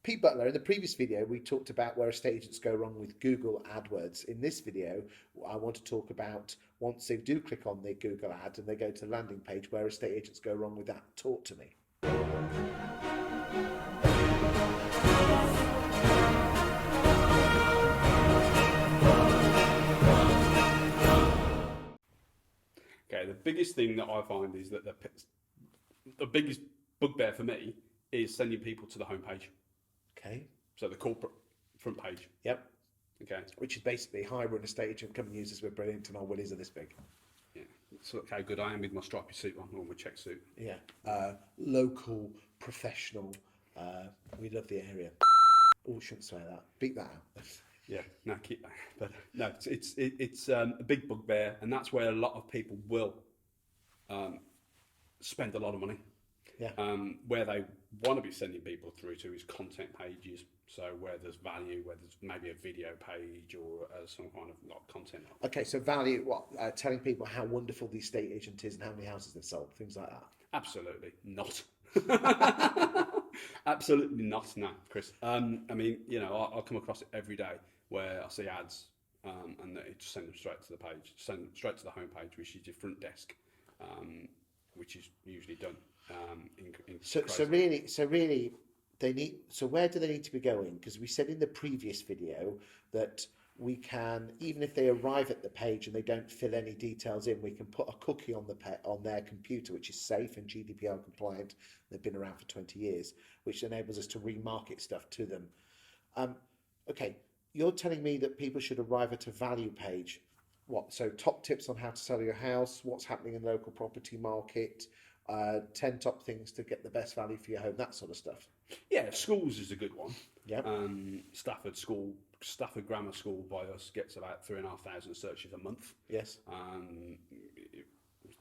Pete Butler, in the previous video, we talked about where estate agents go wrong with Google AdWords. In this video, I want to talk about once they do click on the Google ad and they go to the landing page, where estate agents go wrong with that. Talk to me. Okay, the biggest thing that I find is that the biggest bugbear for me is sending people to the homepage. Okay. So the corporate front page. Yep. Okay. Which is basically, hi, we're an estate agent, come and use us, we're brilliant, and our willies are this big. Yeah. So look how good I am with my stripy suit on, or my check suit. Yeah. Local, professional. We love the area. Oh, shouldn't swear that. Beat that out. Yeah, no, keep that. But no, it's a big bugbear, and that's where a lot of people will spend a lot of money. Yeah. Where they want to be sending people through to is content pages. So where there's value, where there's maybe a video page or some kind of like content. Okay, so value, what? Telling people how wonderful the estate agent is and how many houses they've sold, things like that. Absolutely not. Absolutely not, no, Chris. I mean, you know, I'll come across it every day where I see ads and it just send them straight to the page, send them straight to the homepage, which is your front desk, which is usually done. So really, they need. So where do they need to be going? Because we said in the previous video that we can, even if they arrive at the page and they don't fill any details in, we can put a cookie on on their computer, which is safe and GDPR compliant. They've been around for 20 years, which enables us to remarket stuff to them. Okay, you're telling me that people should arrive at a value page. What? So top tips on how to sell your house, what's happening in the local property market, 10 top things to get the best value for your home, that sort of stuff. Yeah, schools is a good one. Yeah. Stafford Grammar School by us gets about 3,500 searches a month. Yes.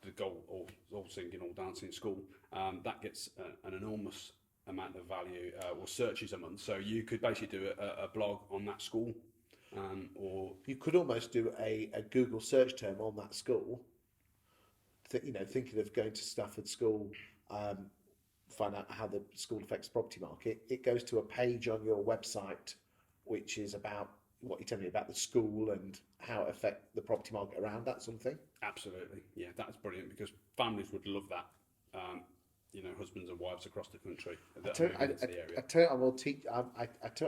The goal, all singing, all dancing school, that gets an enormous amount of value or searches a month. So you could basically do a blog on that school, or you could almost do a Google search term on that school. Thinking of going to Stafford School, find out how the school affects the property market. It goes to a page on your website, which is about what you're telling me about the school and how it affects the property market around that sort of thing. Absolutely, yeah, that's brilliant because families would love that. Husbands and wives across the country. I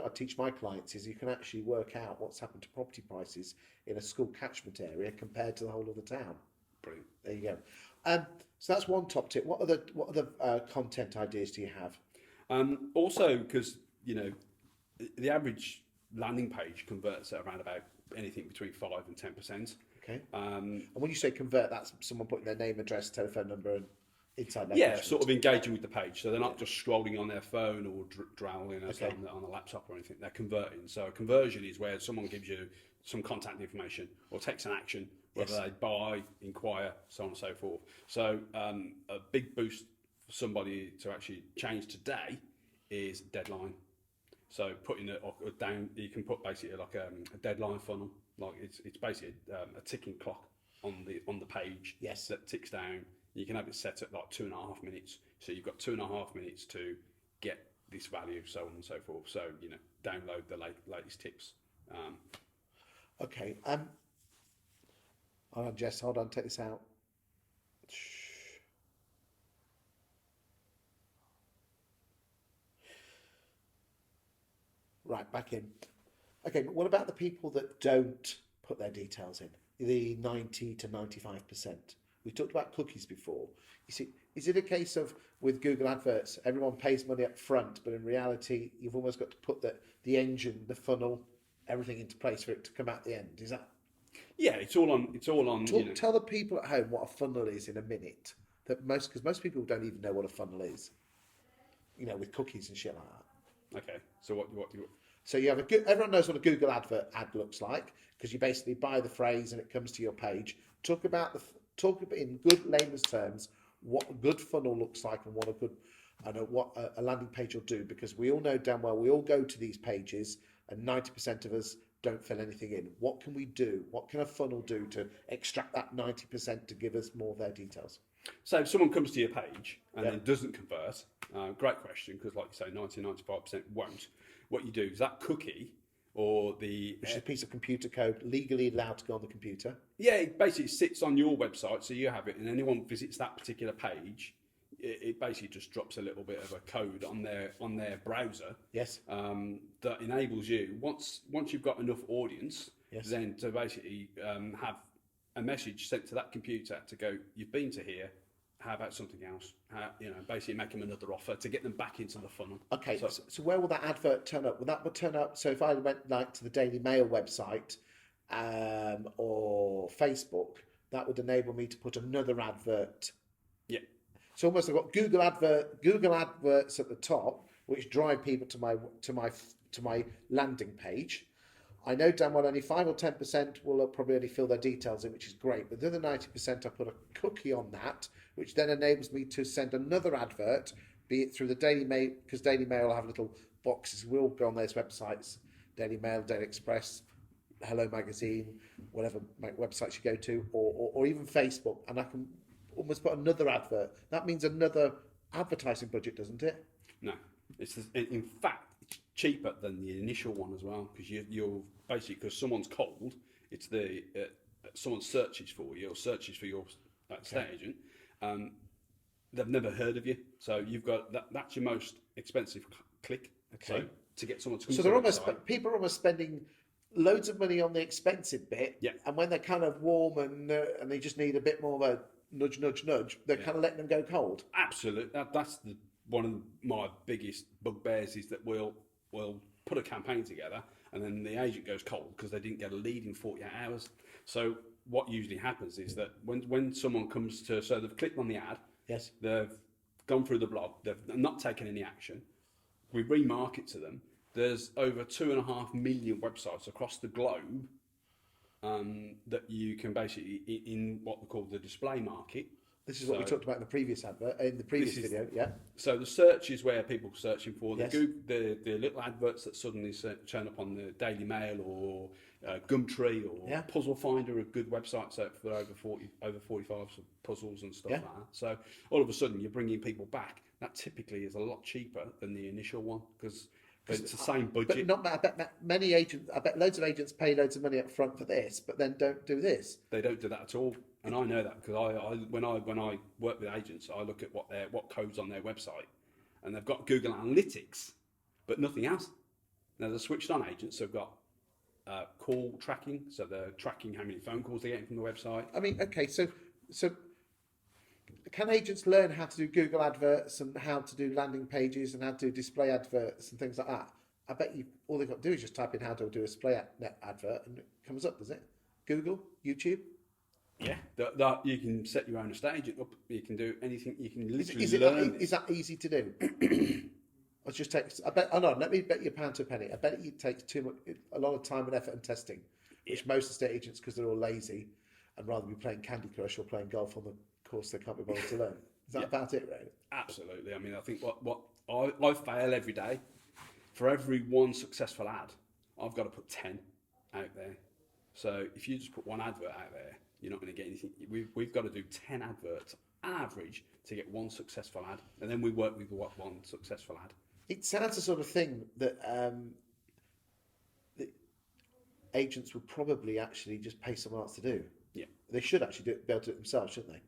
teach my clients is you can actually work out what's happened to property prices in a school catchment area compared to the whole of the town. Brilliant. There you go. So that's one top tip. What other content ideas do you have? Also, because the average landing page converts at around about anything between 5 and 10%. Okay. And when you say convert, that's someone putting their name, address, telephone number, and inside that. Yeah, sort of engaging with the page. So they're not just scrolling on their phone or drowning on a laptop or anything. They're converting. So a conversion is where someone gives you some contact information or takes an action, whether they buy, inquire, so on and so forth. So a big boost for somebody to actually change today is deadline. So putting it down, you can put basically like a deadline funnel. Like it's basically a ticking clock on the page. Yes. That ticks down. You can have it set at like 2.5 minutes. So you've got 2.5 minutes to get this value, so on and so forth. So download the latest tips. Okay. Hold on, Jess. Hold on. Take this out. Right, back in. Okay, but what about the people that don't put their details in? The 90 to 95%. We talked about cookies before. You see, is it a case of with Google Adverts, everyone pays money up front, but in reality, you've almost got to put the engine, the funnel, everything into place for it to come out the end? Is that? Yeah, it's all on. Tell the people at home what a funnel is in a minute. Because most people don't even know what a funnel is. With cookies and shit like that. Okay, so what So you have everyone knows what a Google advert ad looks like because you basically buy the phrase and it comes to your page. Talk about in good layman's terms what a good funnel looks like and what a landing page will do, because we all know damn well we all go to these pages and 90% of us don't fill anything in. What can we do? What can a funnel do to extract that 90% to give us more of their details? So if someone comes to your page and Yeah. then doesn't convert, great question, because like you say, 95% won't. What you do is that cookie or the Which is a piece of computer code legally allowed to go on the computer. yeah, it basically sits on your website, so you have it, and anyone visits that particular page, it basically just drops a little bit of a code on their browser. Yes. That enables you once you've got enough audience, Yes. then to basically have a message sent to that computer to go, you've been to here. How about something else? Basically make them another offer to get them back into the funnel. Okay, so where will that advert turn up? Will that turn up? So if I went like to the Daily Mail website or Facebook, that would enable me to put another advert. Yeah. So almost I've got Google adverts at the top, which drive people to my landing page. I know damn well only 5 or 10% will probably only fill their details in, which is great. But the other 90%, I put a cookie on that, which then enables me to send another advert, be it through the Daily Mail, because Daily Mail will have little boxes. We'll go on those websites, Daily Mail, Daily Express, Hello Magazine, whatever websites you go to, or even Facebook, and I can almost put another advert. That means another advertising budget, doesn't it? No, in fact it's cheaper than the initial one as well, because you're basically, because someone's cold, it's the someone searches for you or searches for your estate agent. They've never heard of you, so you've got that's your most expensive click. Okay. So to get someone to come So to they're the almost website, people are almost spending loads of money on the expensive bit, Yeah. and when they're kind of warm and they just need a bit more of a nudge, they're kind of letting them go cold. absolutely. That's one of my biggest bugbears is that we'll put a campaign together and then the agent goes cold because they didn't get a lead in 48 hours. So what usually happens is that when someone comes to, so they've clicked on the ad, Yes. they've gone through the blog, they've not taken any action, we remarket to them. There's over 2.5 million websites across the globe that you can basically, in what we call the display market. This is what we talked about in the previous advert, in the previous video. Yeah. So the search is where people are searching for Yes. the little adverts that suddenly turn up on the Daily Mail or Gumtree or Yeah. Puzzle Finder, a good website so for over 45 puzzles and stuff Yeah. like that. So all of a sudden you're bringing people back. That typically is a lot cheaper than the initial one because it's the same budget. But I bet loads of agents pay loads of money up front for this, but then don't do this. They don't do that at all, and I know that because when I work with agents, I look at what codes on their website, and they've got Google Analytics, but nothing else. Now the switched on agents have got call tracking, so they're tracking how many phone calls they're getting from the website. I mean, okay, so can agents learn how to do Google adverts and how to do landing pages and how to do display adverts and things like that? I bet you all they've got to do is just type in how to do a display advert and it comes up, does it? Google, YouTube. Yeah, that you can set your own estate agent up. You can do anything. You can literally Is that easy to do? It just takes. I bet. Hold on. Let me bet you £1 to a penny. I bet it takes a lot of time and effort and testing, which most estate agents, because they're all lazy, and rather be playing Candy Crush or playing golf on the course they can't be bothered to learn. Is that about it, Ray? Absolutely. I mean, I think what I fail every day. For every one successful ad, I've got to put 10 out there. So if you just put one advert out there, you're not going to get anything. We've got to do 10 adverts on average to get one successful ad, and then we work with one successful ad. It sounds the sort of thing that agents would probably actually just pay someone else to do. Yeah, They should actually be able to do it themselves, shouldn't they?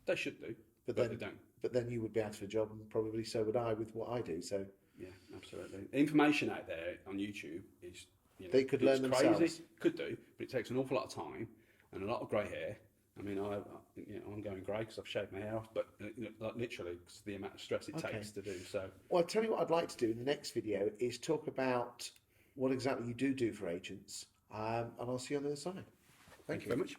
they should do, but then they don't. But then you would be out of a job, and probably so would I with what I do. So Yeah, absolutely. The information out there on YouTube is, they could learn it's crazy. themselves. Could do, but it takes an awful lot of time and a lot of grey hair. I mean, I'm going grey because I've shaved my hair off, but like literally, because the amount of stress it takes to do. So, Well, I'll tell you what I'd like to do in the next video is talk about what exactly you do for agents, and I'll see you on the other side. Thank you very much.